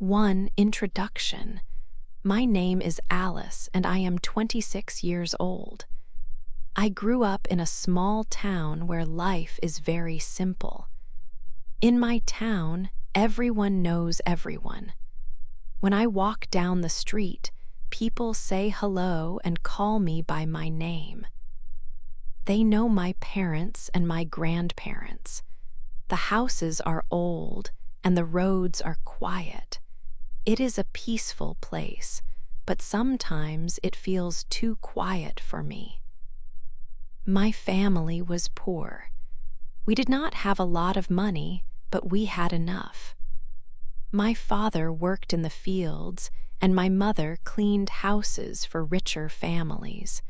1. Introduction. My name is Alice and I am 26 years old. I grew up in a small town where life is very simple. In my town, everyone knows everyone. When I walk down the street, people say hello and call me by my name. They know my parents and my grandparents. The houses are old and the roads are quiet. It is a peaceful place, but sometimes it feels too quiet for me. My family was poor. We did not have a lot of money, but we had enough. My father worked in the fields, and my mother cleaned houses for richer families.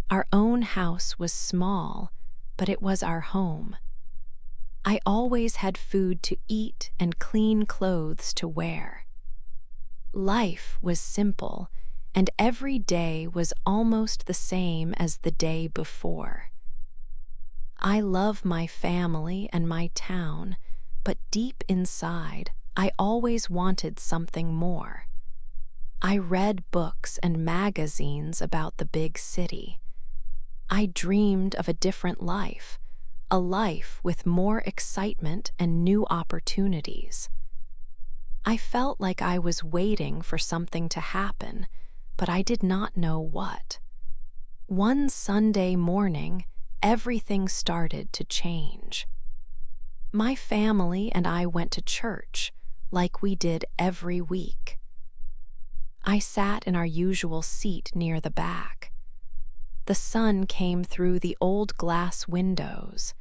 Our own house was small, but it was our home. I always had food to eat and clean clothes to wear. Life was simple, and every day was almost the same as the day before. I love my family and my town, but deep inside, I always wanted something more. I read books and magazines about the big city. I dreamed of a different life, a life with more excitement and new opportunities. I felt like I was waiting for something to happen, but I did not know what. One Sunday morning, everything started to change. My family and I went to church, like we did every week. I sat in our usual seat near the back. The sun came through the old glass windows.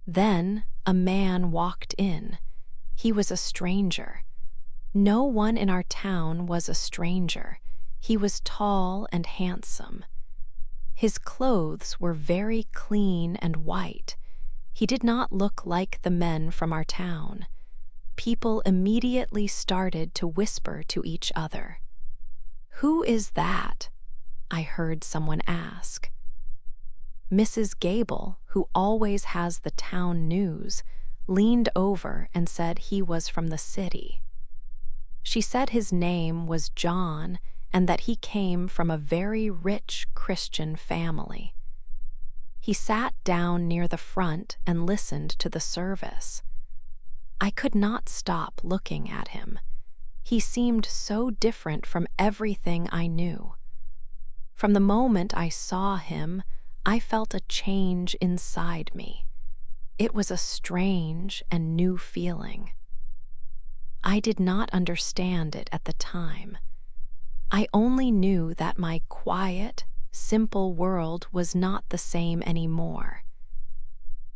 Then a man walked in. He was a stranger. No one in our town was a stranger. He was tall and handsome. His clothes were very clean and white. He did not look like the men from our town. People immediately started to whisper to each other. "Who is that?" I heard someone ask. Mrs. Gable, who always has the town news, leaned over and said he was from the city. She said his name was John and that he came from a very rich Christian family. He sat down near the front and listened to the service. I could not stop looking at him. He seemed so different from everything I knew. From the moment I saw him, I felt a change inside me. It was a strange and new feeling. I did not understand it at the time. I only knew that my quiet, simple world was not the same anymore.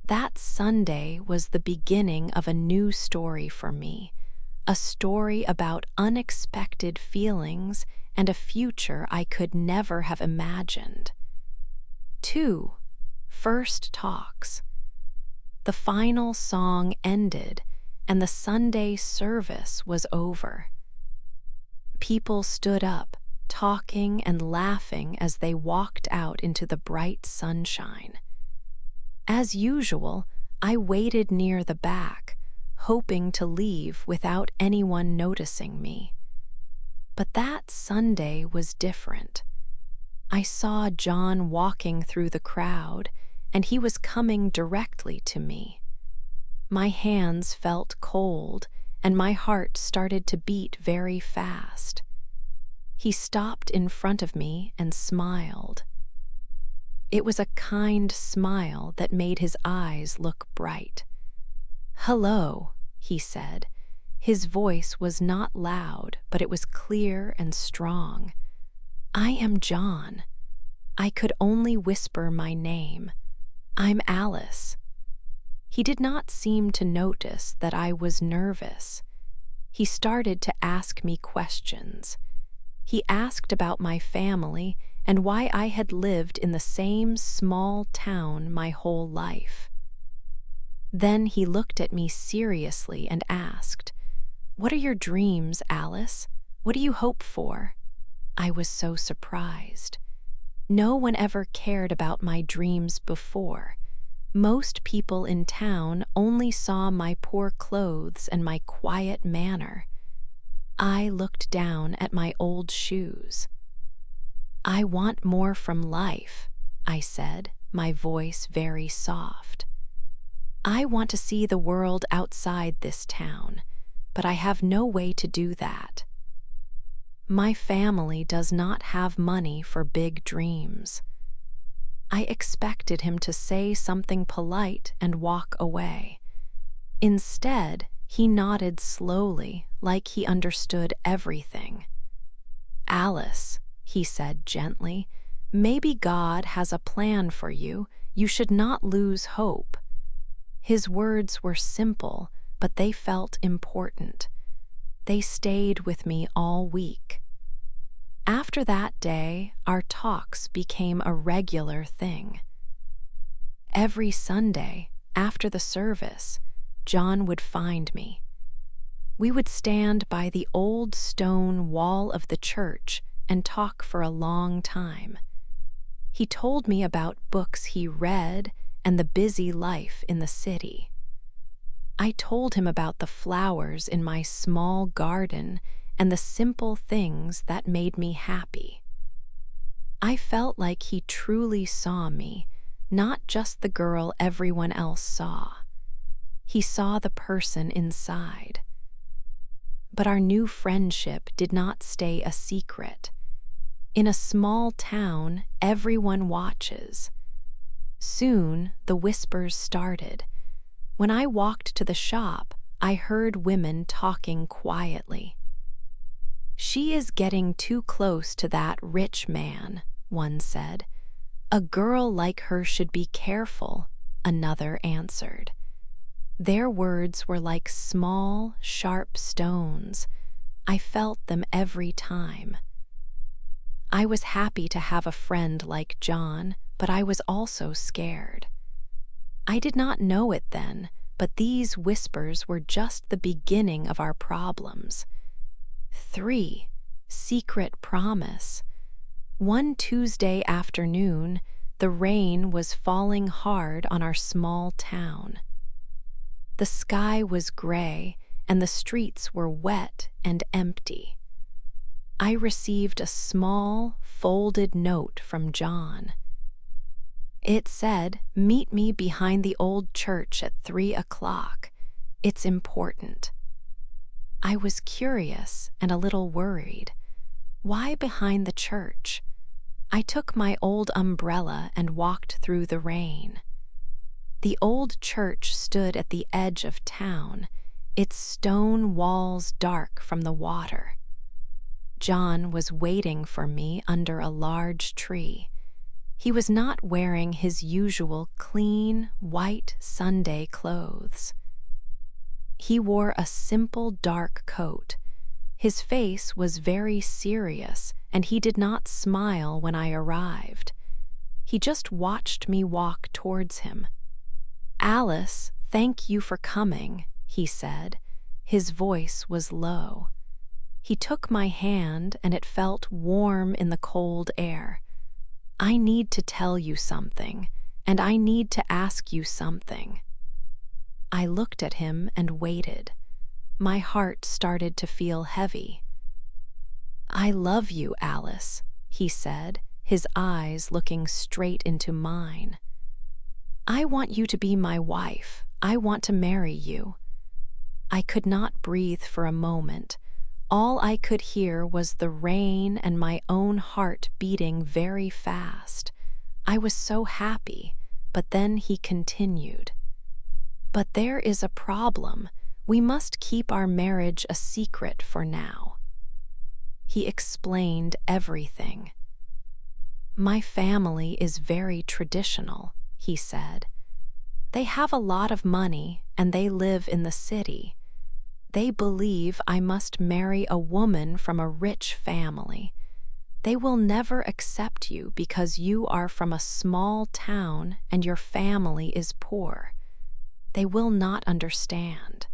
That Sunday was the beginning of a new story for me, a story about unexpected feelings and a future I could never have imagined. 2. First talks. The final song ended and the Sunday service was over. People stood up, talking and laughing as they walked out into the bright sunshine. As usual, I waited near the back, hoping to leave without anyone noticing me. But that Sunday was different. I saw John walking through the crowd, and he was coming directly to me. My hands felt cold, and my heart started to beat very fast. He stopped in front of me and smiled. It was a kind smile that made his eyes look bright. "Hello," he said. His voice was not loud, but it was clear and strong. "I am John." I could only whisper my name. "I'm Alice." He did not seem to notice that I was nervous. He started to ask me questions. He asked about my family and why I had lived in the same small town my whole life. Then he looked at me seriously and asked, "What are your dreams, Alice? What do you hope for?" I was so surprised. No one ever cared about my dreams before. Most people in town only saw my poor clothes and my quiet manner. I looked down at my old shoes. I want more from life, I said, my voice very soft. I want to see the world outside this town, but I have no way to do that. My family does not have money for big dreams. I expected him to say something polite and walk away. Instead, he nodded slowly, like he understood everything. Alice, he said gently, maybe God has a plan for you. You should not lose hope. His words were simple, but they felt important. They stayed with me all week. After that day, our talks became a regular thing. Every Sunday, after the service, John would find me. We would stand by the old stone wall of the church and talk for a long time. He told me about books he read and the busy life in the city. I told him about the flowers in my small garden and the simple things that made me happy. I felt like he truly saw me, not just the girl everyone else saw. He saw the person inside. But our new friendship did not stay a secret. In a small town, everyone watches. Soon, the whispers started. When I walked to the shop, I heard women talking quietly. "She is getting too close to that rich man," one said. "A girl like her should be careful," another answered. Their words were like small, sharp stones. I felt them every time. I was happy to have a friend like John, but I was also scared. I did not know it then, but these whispers were just the beginning of our problems. 3. Secret promise. One Tuesday afternoon, the rain was falling hard on our small town. The sky was gray, and the streets were wet and empty. I received a small, folded note from John. It said, "Meet me behind the old church at 3 o'clock. It's important." I was curious and a little worried. Why behind the church? I took my old umbrella and walked through the rain. The old church stood at the edge of town, its stone walls dark from the water. John was waiting for me under a large tree. He was not wearing his usual clean, white Sunday clothes. He wore a simple dark coat. His face was very serious, and he did not smile when I arrived. He just watched me walk towards him. "Alice, thank you for coming," he said. His voice was low. He took my hand, and it felt warm in the cold air. "I need to tell you something, and I need to ask you something." I looked at him and waited. My heart started to feel heavy. "I love you, Alice," he said, his eyes looking straight into mine. "I want you to be my wife. I want to marry you." I could not breathe for a moment. All I could hear was the rain and my own heart beating very fast. I was so happy, but then he continued. "But there is a problem. We must keep our marriage a secret for now." He explained everything. "My family is very traditional," he said. "They have a lot of money and they live in the city. They believe I must marry a woman from a rich family. They will never accept you because you are from a small town and your family is poor. They will not understand."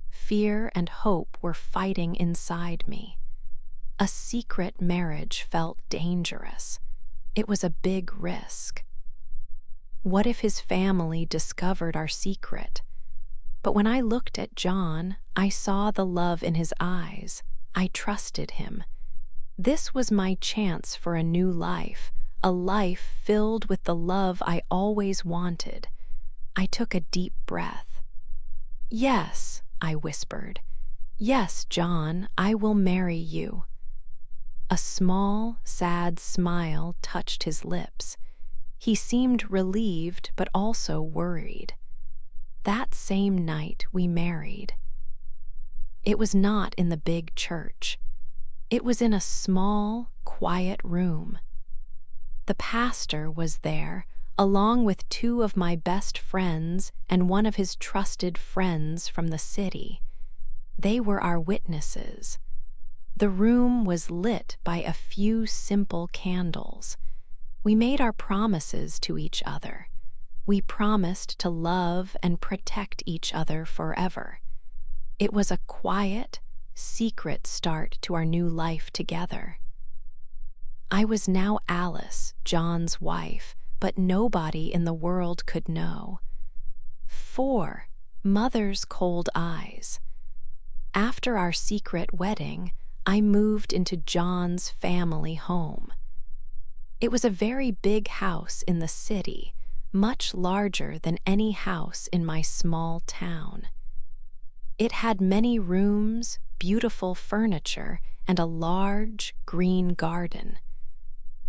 Fear and hope were fighting inside me. A secret marriage felt dangerous. It was a big risk. What if his family discovered our secret? But when I looked at John, I saw the love in his eyes. I trusted him. This was my chance for a new life, a life filled with the love I always wanted. I took a deep breath. "Yes," I whispered. "Yes, John, I will marry you." A small, sad smile touched his lips. He seemed relieved but also worried. That same night we married. It was not in the big church. It was in a small, quiet room. The pastor was there, along with two of my best friends and one of his trusted friends from the city. They were our witnesses. The room was lit by a few simple candles. We made our promises to each other. We promised to love and protect each other forever. It was a quiet, secret start to our new life together. I was now Alice, John's wife, but nobody in the world could know. 4. Mother's cold eyes. After our secret wedding, I moved into John's family home. It was a very big house in the city, much larger than any house in my small town. It had many rooms, beautiful furniture, and a large, green garden.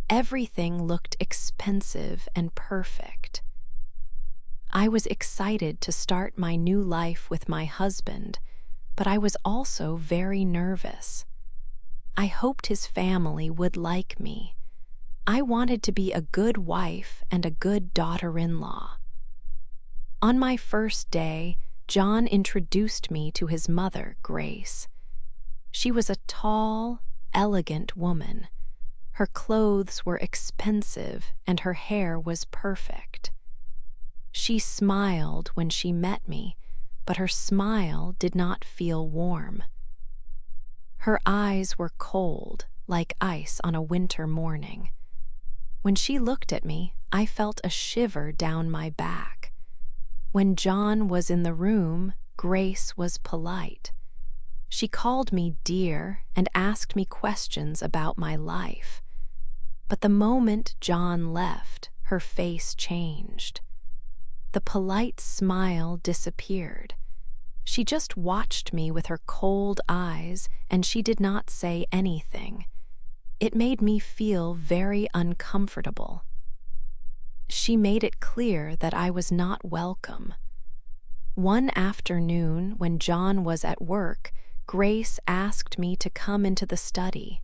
Everything looked expensive and perfect. I was excited to start my new life with my husband, but I was also very nervous. I hoped his family would like me. I wanted to be a good wife and a good daughter-in-law. On my first day, John introduced me to his mother, Grace. She was a tall, elegant woman. Her clothes were expensive and her hair was perfect. She smiled when she met me, but her smile did not feel warm. Her eyes were cold, like ice on a winter morning. When she looked at me, I felt a shiver down my back. When John was in the room, Grace was polite. She called me dear and asked me questions about my life. But the moment John left, her face changed. The polite smile disappeared. She just watched me with her cold eyes, and she did not say anything. It made me feel very uncomfortable. She made it clear that I was not welcome. One afternoon, when John was at work, Grace asked me to come into the study.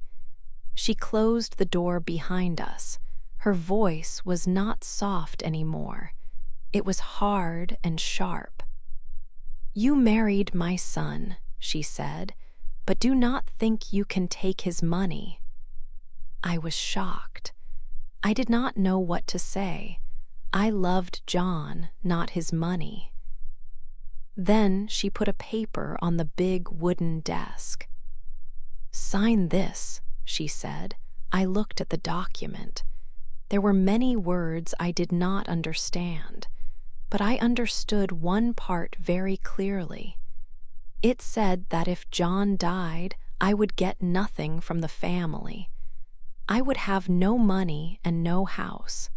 She closed the door behind us. Her voice was not soft anymore. It was hard and sharp. "You married my son," she said, "but do not think you can take his money." I was shocked. I did not know what to say. I loved John, not his money. Then she put a paper on the big wooden desk. "Sign this," she said. I looked at the document. There were many words I did not understand, but I understood one part very clearly. It said that if John died, I would get nothing from the family. I would have no money and no house.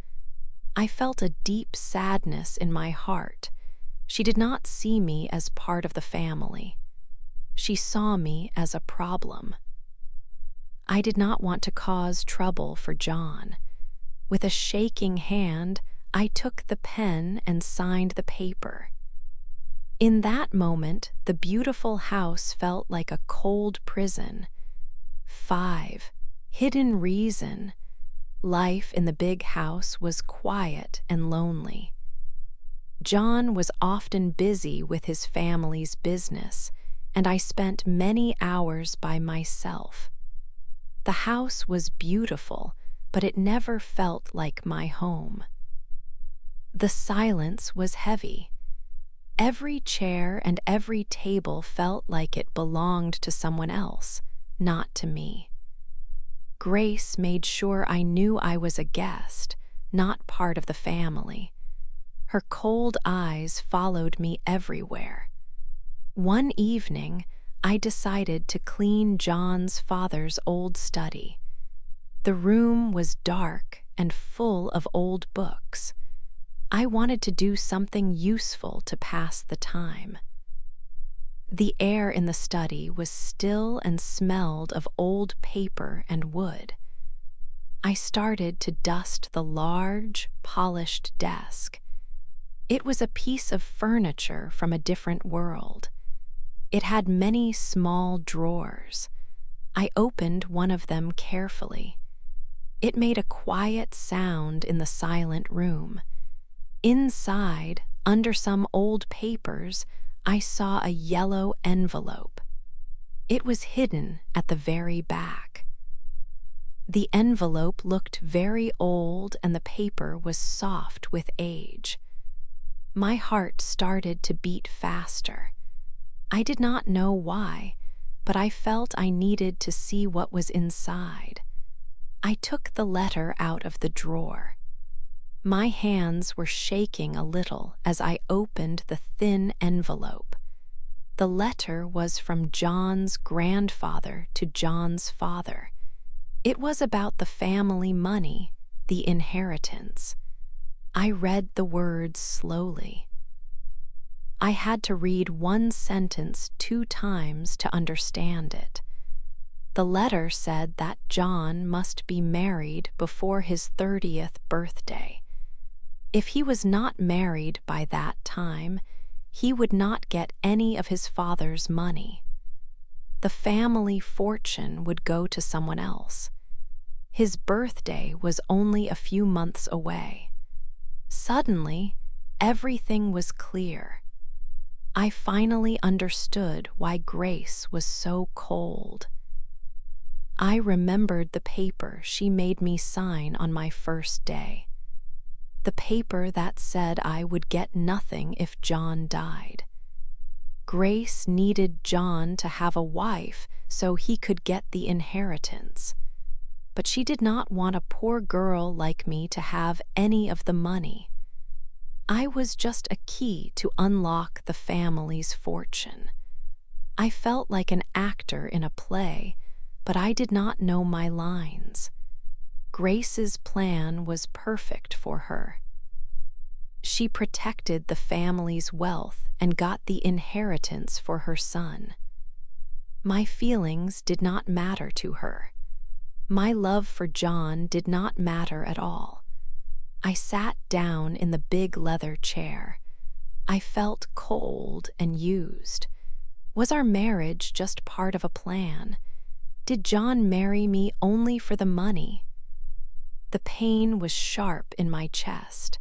I felt a deep sadness in my heart. She did not see me as part of the family. She saw me as a problem. I did not want to cause trouble for John. With a shaking hand, I took the pen and signed the paper. In that moment, the beautiful house felt like a cold prison. 5. Hidden reason. Life in the big house was quiet and lonely. John was often busy with his family's business, and I spent many hours by myself. The house was beautiful, but it never felt like my home. The silence was heavy. Every chair and every table felt like it belonged to someone else, not to me. Grace made sure I knew I was a guest, not part of the family. Her cold eyes followed me everywhere. One evening, I decided to clean John's father's old study. The room was dark and full of old books. I wanted to do something useful to pass the time. The air in the study was still and smelled of old paper and wood. I started to dust the large, polished desk. It was a piece of furniture from a different world. It had many small drawers. I opened one of them carefully. It made a quiet sound in the silent room. Inside, under some old papers, I saw a yellow envelope. It was hidden at the very back. The envelope looked very old and the paper was soft with age. My heart started to beat faster. I did not know why, but I felt I needed to see what was inside. I took the letter out of the drawer. My hands were shaking a little as I opened the thin envelope. The letter was from John's grandfather to John's father. It was about the family money, the inheritance. I read the words slowly. I had to read one sentence 2 times to understand it. The letter said that John must be married before his 30th birthday. If he was not married by that time, he would not get any of his father's money. The family fortune would go to someone else. His birthday was only a few months away. Suddenly, everything was clear. I finally understood why Grace was so cold. I remembered the paper she made me sign on my first day. The paper that said I would get nothing if John died. Grace needed John to have a wife so he could get the inheritance. But she did not want a poor girl like me to have any of the money. I was just a key to unlock the family's fortune. I felt like an actor in a play, but I did not know my lines. Grace's plan was perfect for her. She protected the family's wealth and got the inheritance for her son. My feelings did not matter to her. My love for John did not matter at all. I sat down in the big leather chair. I felt cold and used. Was our marriage just part of a plan? Did John marry me only for the money? The pain was sharp in my chest.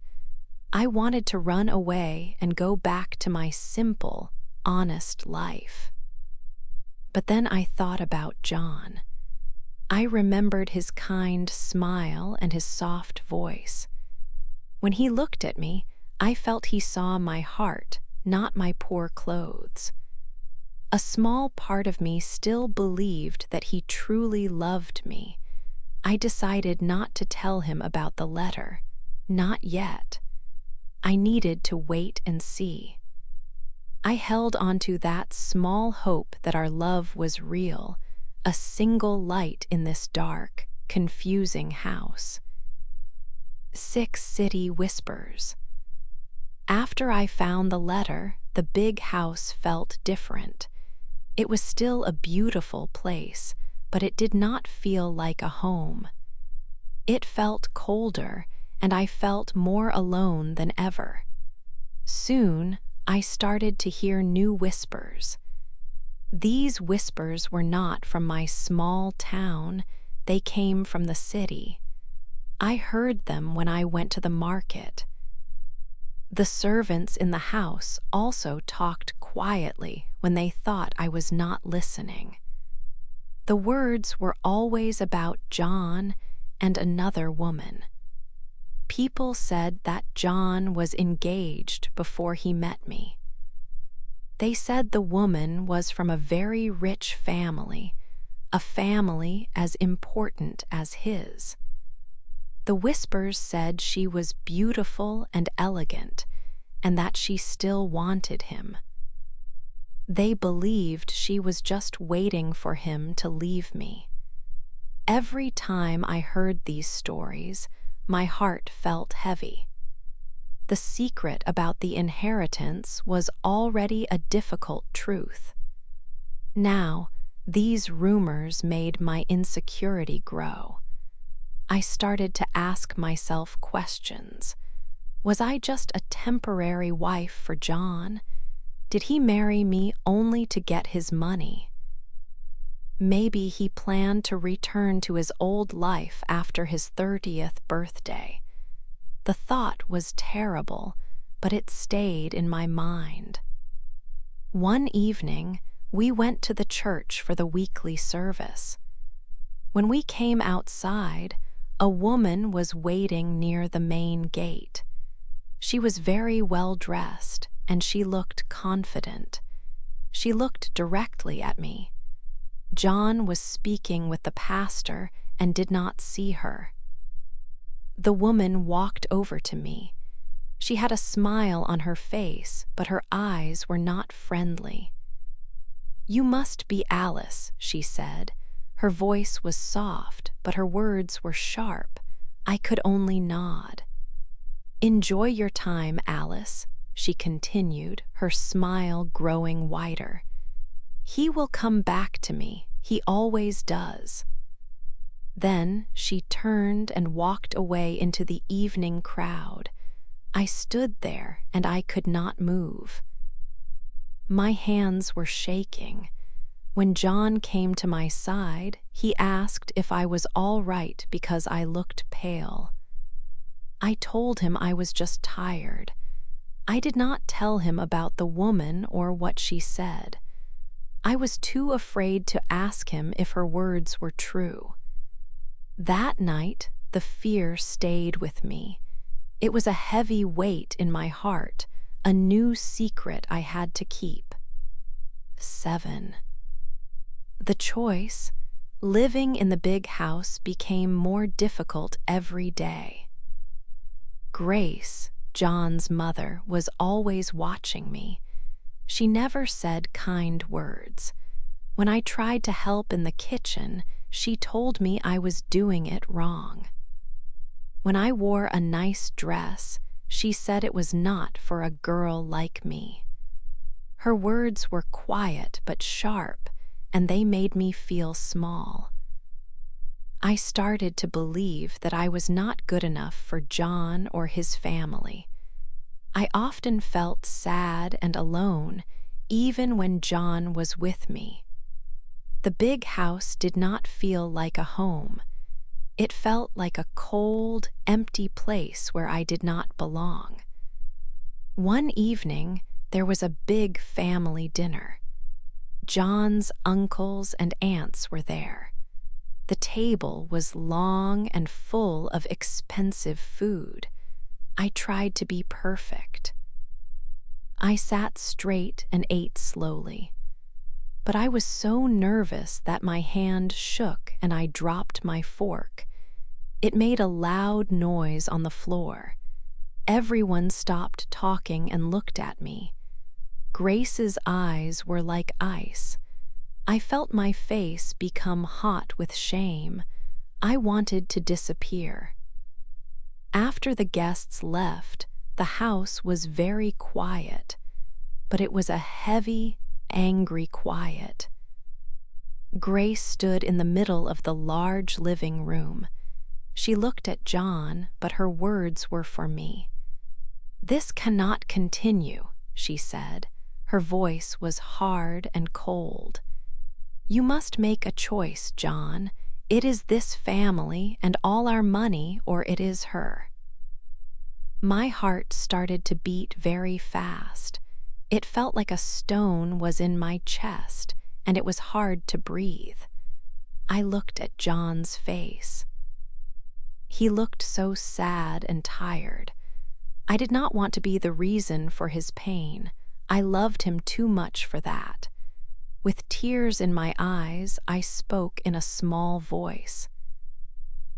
I wanted to run away and go back to my simple, honest life. But then I thought about John. I remembered his kind smile and his soft voice. When he looked at me, I felt he saw my heart, not my poor clothes. A small part of me still believed that he truly loved me. I decided not to tell him about the letter. Not yet. I needed to wait and see. I held onto that small hope that our love was real, a single light in this dark, confusing house. 6 City Whispers. After I found the letter, the big house felt different. It was still a beautiful place, but it did not feel like a home. It felt colder, and I felt more alone than ever. Soon, I started to hear new whispers. These whispers were not from my small town, they came from the city. I heard them when I went to the market. The servants in the house also talked quietly when they thought I was not listening. The words were always about John and another woman. People said that John was engaged before he met me. They said the woman was from a very rich family, a family as important as his. The whispers said she was beautiful and elegant, and that she still wanted him. They believed she was just waiting for him to leave me. Every time I heard these stories, my heart felt heavy. The secret about the inheritance was already a difficult truth. Now, these rumors made my insecurity grow. I started to ask myself questions. Was I just a temporary wife for John? Did he marry me only to get his money? Maybe he planned to return to his old life after his 30th birthday. The thought was terrible, but it stayed in my mind. One evening, we went to the church for the weekly service. When we came outside, a woman was waiting near the main gate. She was very well dressed, and she looked confident. She looked directly at me. John was speaking with the pastor and did not see her. The woman walked over to me. She had a smile on her face, but her eyes were not friendly. "You must be Alice," she said. Her voice was soft, but her words were sharp. I could only nod. "Enjoy your time, Alice," she continued, her smile growing wider. "He will come back to me. He always does." Then she turned and walked away into the evening crowd. I stood there and I could not move. My hands were shaking. When John came to my side, he asked if I was all right because I looked pale. I told him I was just tired. I did not tell him about the woman or what she said. I was too afraid to ask him if her words were true. That night, the fear stayed with me. It was a heavy weight in my heart, a new secret I had to keep. 7. The choice, living in the big house, became more difficult every day. Grace, John's mother, was always watching me. She never said kind words. When I tried to help in the kitchen, she told me I was doing it wrong. When I wore a nice dress, she said it was not for a girl like me. Her words were quiet but sharp, and they made me feel small. I started to believe that I was not good enough for John or his family. I often felt sad and alone, even when John was with me. The big house did not feel like a home. It felt like a cold, empty place where I did not belong. One evening, there was a big family dinner. John's uncles and aunts were there. The table was long and full of expensive food. I tried to be perfect. I sat straight and ate slowly. But I was so nervous that my hand shook and I dropped my fork. It made a loud noise on the floor. Everyone stopped talking and looked at me. Grace's eyes were like ice. I felt my face become hot with shame. I wanted to disappear. After the guests left, the house was very quiet, but it was a heavy, angry quiet. Grace stood in the middle of the large living room. She looked at John, but her words were for me. "This cannot continue," she said. Her voice was hard and cold. "You must make a choice, John. It is this family and all our money, or it is her." My heart started to beat very fast. It felt like a stone was in my chest, and it was hard to breathe. I looked at John's face. He looked so sad and tired. I did not want to be the reason for his pain. I loved him too much for that. With tears in my eyes, I spoke in a small voice.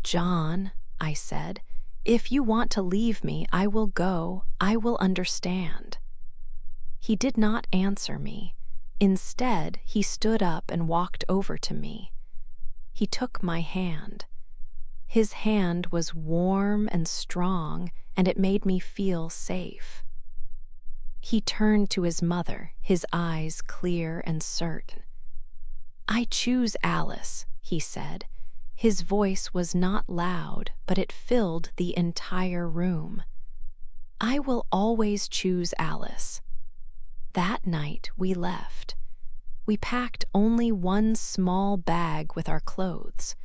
"John," I said, "if you want to leave me, I will go. I will understand." He did not answer me. Instead, he stood up and walked over to me. He took my hand. His hand was warm and strong, and it made me feel safe. He turned to his mother, his eyes clear and certain. "I choose Alice," he said. His voice was not loud, but it filled the entire room. "I will always choose Alice." That night we left. We packed only one small bag with our clothes.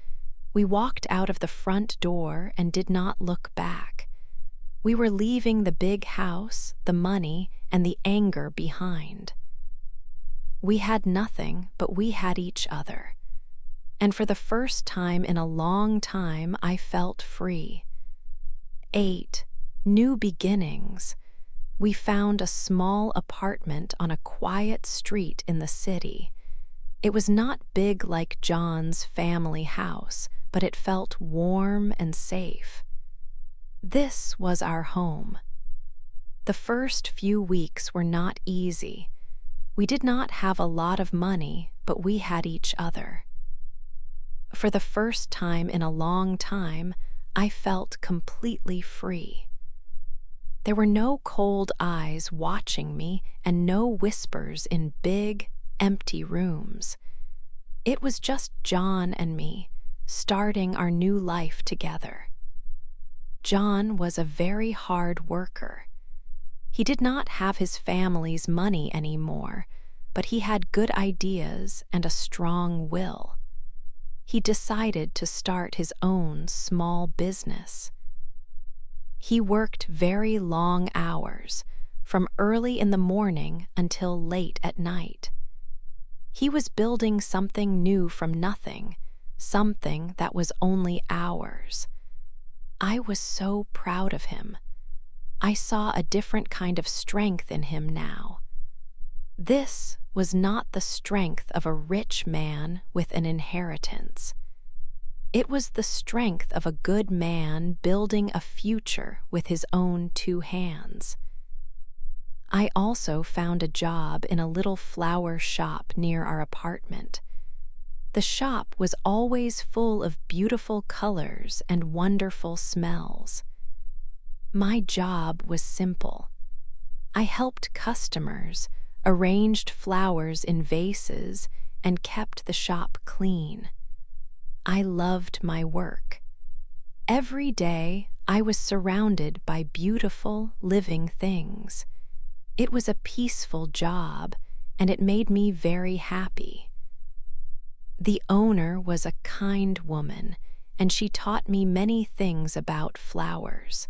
We walked out of the front door and did not look back. We were leaving the big house, the money, and the anger behind. We had nothing, but we had each other. And for the first time in a long time, I felt free. 8. New beginnings. We found a small apartment on a quiet street in the city. It was not big like John's family house, but it felt warm and safe. This was our home. The first few weeks were not easy. We did not have a lot of money, but we had each other. For the first time in a long time, I felt completely free. There were no cold eyes watching me and no whispers in big, empty rooms. It was just John and me, starting our new life together. John was a very hard worker. He did not have his family's money anymore, but he had good ideas and a strong will. He decided to start his own small business. He worked very long hours, from early in the morning until late at night. He was building something new from nothing, something that was only ours. I was so proud of him. I saw a different kind of strength in him now. This was not the strength of a rich man with an inheritance. It was the strength of a good man building a future with his own 2 hands. I also found a job in a little flower shop near our apartment. The shop was always full of beautiful colors and wonderful smells. My job was simple. I helped customers, arranged flowers in vases, and kept the shop clean. I loved my work. Every day, I was surrounded by beautiful, living things. It was a peaceful job, and it made me very happy. The owner was a kind woman, and she taught me many things about flowers.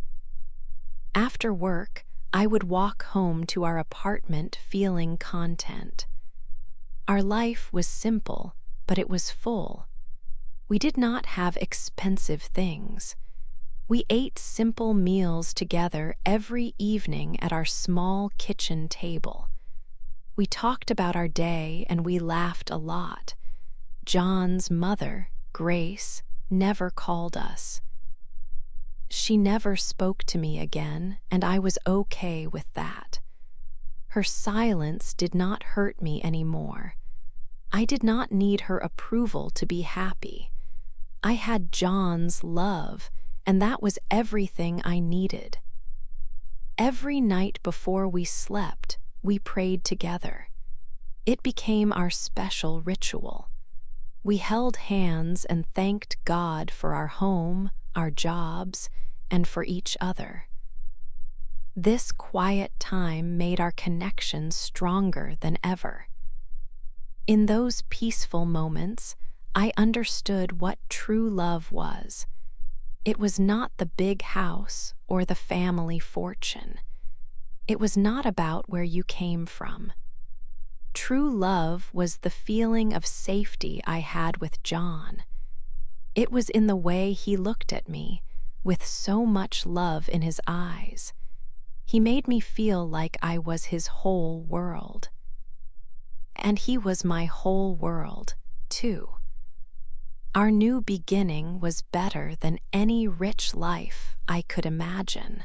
After work, I would walk home to our apartment feeling content. Our life was simple, but it was full. We did not have expensive things. We ate simple meals together every evening at our small kitchen table. We talked about our day and we laughed a lot. John's mother, Grace, never called us. She never spoke to me again, and I was okay with that. Her silence did not hurt me anymore. I did not need her approval to be happy. I had John's love, and that was everything I needed. Every night before we slept, we prayed together. It became our special ritual. We held hands and thanked God for our home, our jobs, and for each other. This quiet time made our connection stronger than ever. In those peaceful moments, I understood what true love was. It was not the big house or the family fortune. It was not about where you came from. True love was the feeling of safety I had with John. It was in the way he looked at me, with so much love in his eyes. He made me feel like I was his whole world. And he was my whole world, too. Our new beginning was better than any rich life I could imagine.